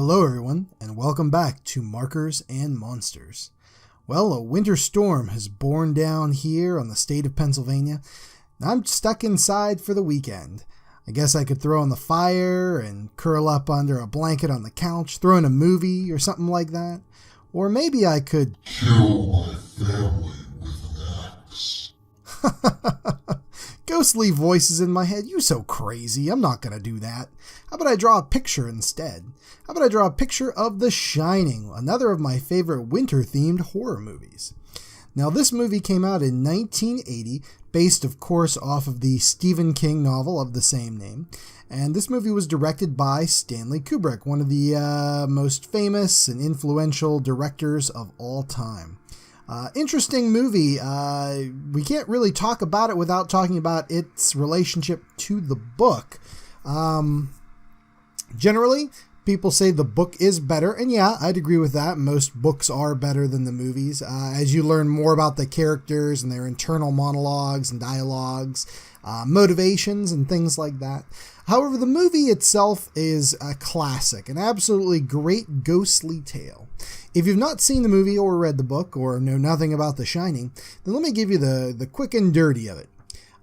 Hello everyone, and welcome back to Markers and Monsters. Well, a winter storm has borne down here on the state of Pennsylvania. I'm stuck inside for the weekend. I guess I could throw on the fire and curl up under a blanket on the couch, throw in a movie or something like that. Or maybe I could kill my family with an axe. Ghostly voices in my head. You so crazy. I'm not going to do that. How about I draw a picture instead? How about I draw a picture of The Shining, another of my favorite winter-themed horror movies. Now, this movie came out in 1980, based, of course, off of the Stephen King novel of the same name. And this movie was directed by Stanley Kubrick, one of the most famous and influential directors of all time. Interesting movie. We can't really talk about it without talking about its relationship to the book. Generally, people say the book is better, and yeah, I'd agree with that. Most books are better than the movies. As you learn more about the characters and their internal monologues and dialogues, motivations and things like that. However, the movie itself is a classic, an absolutely great ghostly tale. If you've not seen the movie or read the book or know nothing about The Shining, then let me give you the quick and dirty of it.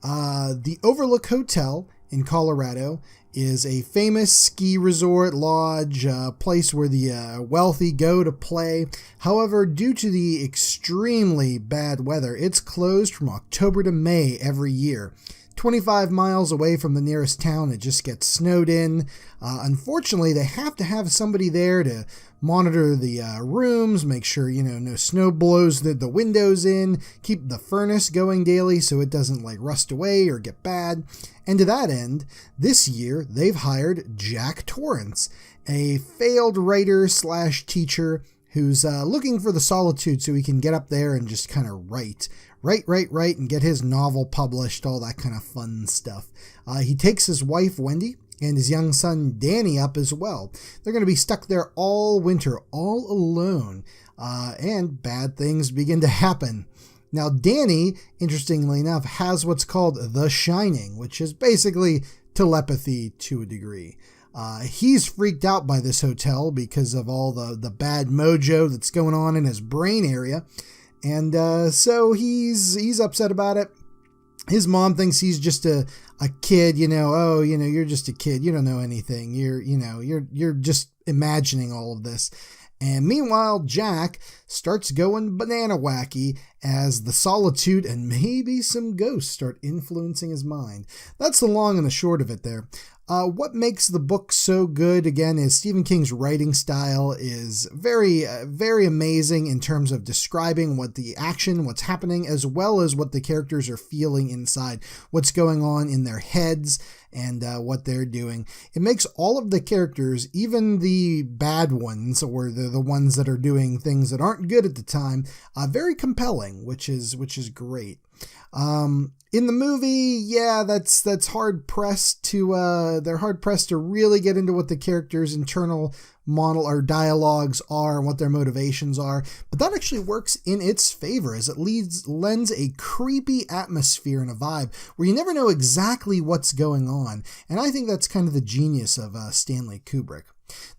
The Overlook Hotel in Colorado is a famous ski resort lodge, place where the wealthy go to play. However, due to the extremely bad weather, it's closed from October to May every year. 25 miles away from the nearest town, it just gets snowed in. Unfortunately, they have to have somebody there to monitor the rooms, make sure, no snow blows the windows in, keep the furnace going daily so it doesn't rust away or get bad. And to that end, this year, they've hired Jack Torrance, a failed writer/teacher who's looking for the solitude so he can get up there and just kind of write, and get his novel published, all that kind of fun stuff. He takes his wife, Wendy, and his young son, Danny, up as well. They're going to be stuck there all winter, all alone, and bad things begin to happen. Now, Danny, interestingly enough, has what's called The Shining, which is basically telepathy to a degree. He's freaked out by this hotel because of all the bad mojo that's going on in his brain area. And so he's upset about it. His mom thinks he's just a kid, you're just a kid. You don't know anything. You're just imagining all of this. And meanwhile, Jack starts going banana wacky as the solitude and maybe some ghosts start influencing his mind. That's the long and the short of it there. What makes the book so good, again, is Stephen King's writing style is very, very amazing in terms of describing what's happening, as well as what the characters are feeling inside, what's going on in their heads, and what they're doing. It makes all of the characters, even the bad ones, or the ones that are doing things that aren't good at the time, very compelling, which is great. In the movie, yeah, that's hard pressed to they're hard pressed to really get into what the characters' internal dialogues are and what their motivations are, but that actually works in its favor as it lends a creepy atmosphere and a vibe where you never know exactly what's going on, and I think that's kind of the genius of Stanley Kubrick.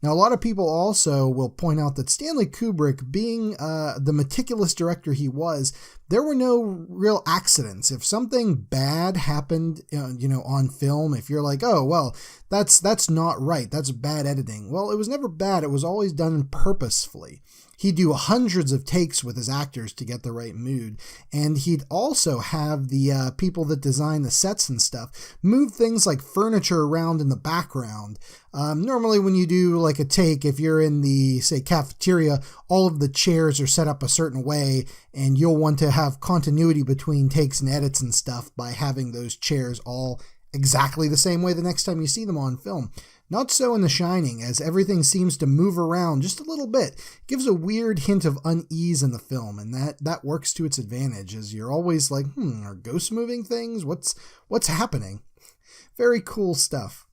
Now, a lot of people also will point out that Stanley Kubrick, being the meticulous director he was, there were no real accidents. If something bad happened, on film, if you're like, oh, well, that's not right, that's bad editing. Well, it was never bad. It was always done purposefully. He'd do hundreds of takes with his actors to get the right mood, and he'd also have the people that design the sets and stuff move things like furniture around in the background. Normally when you do a take, if you're in the, say, cafeteria, all of the chairs are set up a certain way, and you'll want to have continuity between takes and edits and stuff by having those chairs all exactly the same way the next time you see them on film. Not so in The Shining, as everything seems to move around just a little bit. It gives a weird hint of unease in the film, and that works to its advantage, as you're always like, are ghosts moving things? What's happening? Very cool stuff.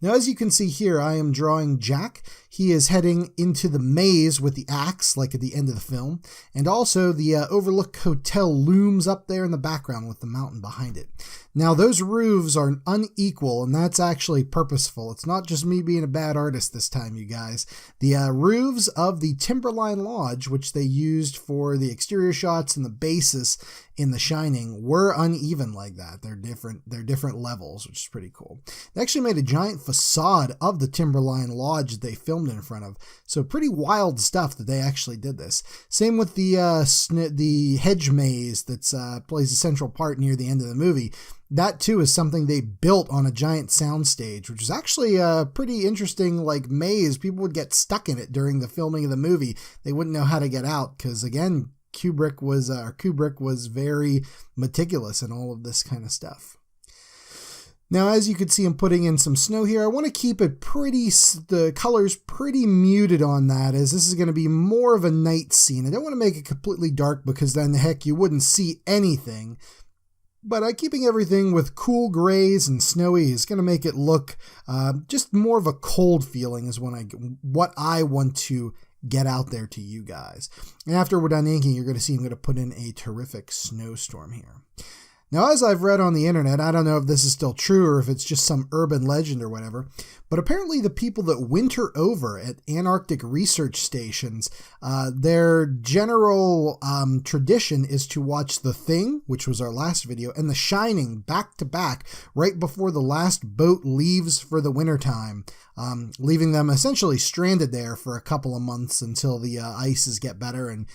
Now, as you can see here, I am drawing Jack. He is heading into the maze with the axe, like at the end of the film. And also, the Overlook Hotel looms up there in the background with the mountain behind it. Now, those roofs are unequal, and that's actually purposeful. It's not just me being a bad artist this time, you guys. The roofs of the Timberline Lodge, which they used for the exterior shots and the basis in The Shining, were uneven like that. They're different levels, which is pretty cool. They actually made a giant facade of the Timberline Lodge that they filmed in front of. So pretty wild stuff that they actually did this. Same with the hedge maze that plays a central part near the end of the movie. That too is something they built on a giant soundstage, which is actually a pretty interesting maze. People would get stuck in it during the filming of the movie. They wouldn't know how to get out because, again, Kubrick was very meticulous in all of this kind of stuff. Now, as you can see, I'm putting in some snow here. I want to keep it the colors pretty muted on that, as this is going to be more of a night scene. I don't want to make it completely dark because then, heck, you wouldn't see anything. But keeping everything with cool grays and snowy is going to make it look just more of a cold feeling is what I want to get out there to you guys. And after we're done inking, you're going to see I'm going to put in a terrific snowstorm here. Now, as I've read on the internet, I don't know if this is still true or if it's just some urban legend or whatever, but apparently the people that winter over at Antarctic research stations, their general tradition is to watch The Thing, which was our last video, and The Shining back to back right before the last boat leaves for the wintertime, leaving them essentially stranded there for a couple of months until the ices get better and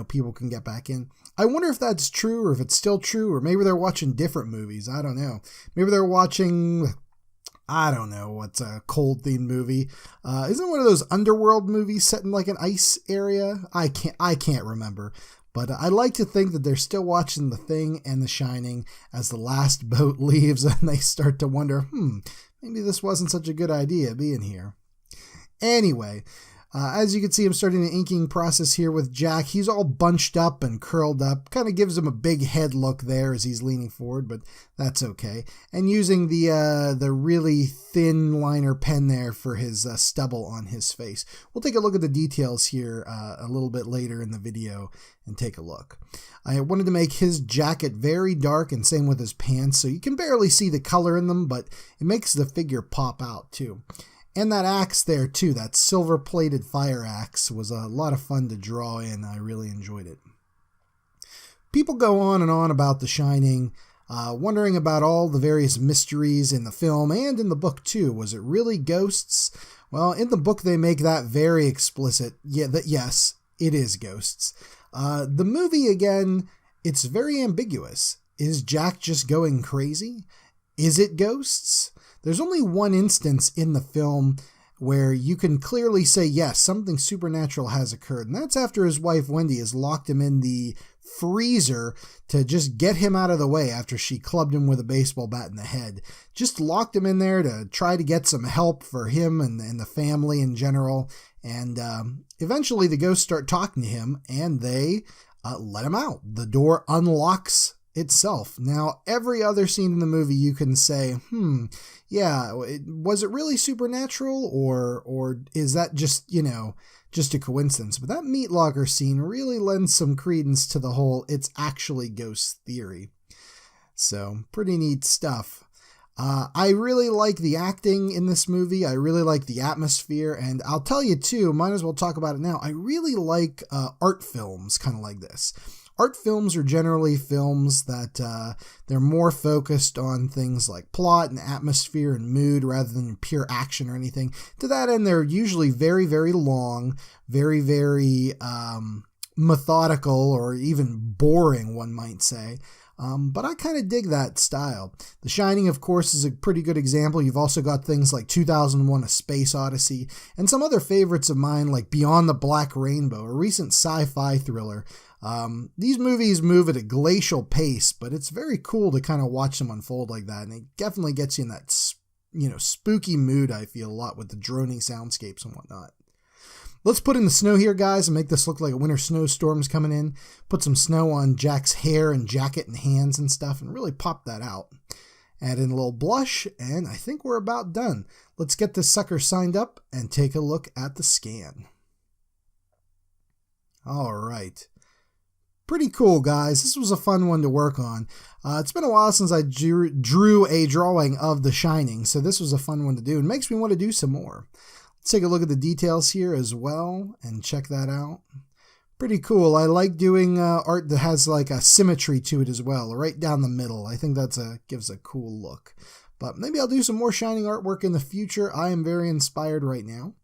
people can get back in. I wonder if that's true or if it's still true, or maybe they're watching different movies. I don't know. Maybe they're watching, I don't know, what's a cold themed movie. Isn't one of those underworld movies set in an ice area? I can't remember. But I like to think that they're still watching The Thing and The Shining as the last boat leaves and they start to wonder, maybe this wasn't such a good idea being here. Anyway, as you can see, I'm starting the inking process here with Jack. He's all bunched up and curled up. Kind of gives him a big head look there as he's leaning forward, but that's okay. And using the really thin liner pen there for his stubble on his face. We'll take a look at the details here a little bit later in the video and take a look. I wanted to make his jacket very dark, and same with his pants, so you can barely see the color in them, but it makes the figure pop out too. And that axe there too, that silver-plated fire axe, was a lot of fun to draw in. I really enjoyed it. People go on and on about The Shining, wondering about all the various mysteries in the film and in the book too. Was it really ghosts? Well, in the book they make that very explicit. Yes, it is ghosts. The movie, again, it's very ambiguous. Is Jack just going crazy? Is it ghosts? There's only one instance in the film where you can clearly say, yes, something supernatural has occurred. And that's after his wife, Wendy, has locked him in the freezer to just get him out of the way after she clubbed him with a baseball bat in the head. Just locked him in there to try to get some help for him and the family in general. And eventually the ghosts start talking to him and they let him out. The door unlocks itself. Now, every other scene in the movie you can say, was it really supernatural or is that just a coincidence? But that meat locker scene really lends some credence to the whole it's actually ghost theory. So, pretty neat stuff. I really like the acting in this movie. I really like the atmosphere, and I'll tell you too, might as well talk about it now. I really like art films kind of like this. Art films are generally films that they're more focused on things like plot and atmosphere and mood rather than pure action or anything. To that end, they're usually very, very long, very, very methodical, or even boring, one might say. But I kind of dig that style. The Shining, of course, is a pretty good example. You've also got things like 2001: A Space Odyssey, and some other favorites of mine like Beyond the Black Rainbow, a recent sci-fi thriller. These movies move at a glacial pace, but it's very cool to kind of watch them unfold like that, and it definitely gets you in that, spooky mood, I feel, a lot with the droning soundscapes and whatnot. Let's put in the snow here, guys, and make this look like a winter snowstorm's coming in. Put some snow on Jack's hair and jacket and hands and stuff, and really pop that out. Add in a little blush, and I think we're about done. Let's get this sucker signed up and take a look at the scan. All right. Pretty cool, guys. This was a fun one to work on. It's been a while since I drew a drawing of The Shining, so this was a fun one to do. It makes me want to do some more. Let's take a look at the details here as well and check that out. Pretty cool. I like doing art that has like a symmetry to it as well, right down the middle. I think that's gives a cool look. But maybe I'll do some more Shining artwork in the future. I am very inspired right now.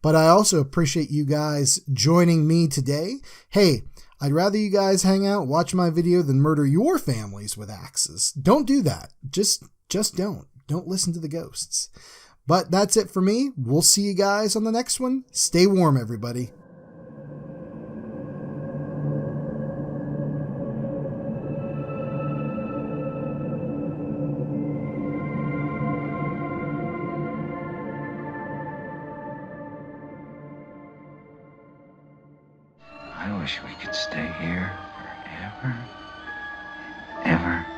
But I also appreciate you guys joining me today. Hey, I'd rather you guys hang out, watch my video, than murder your families with axes. Don't do that. Just don't. Don't listen to the ghosts. But that's it for me. We'll see you guys on the next one. Stay warm, everybody. I wish we could stay here forever, ever.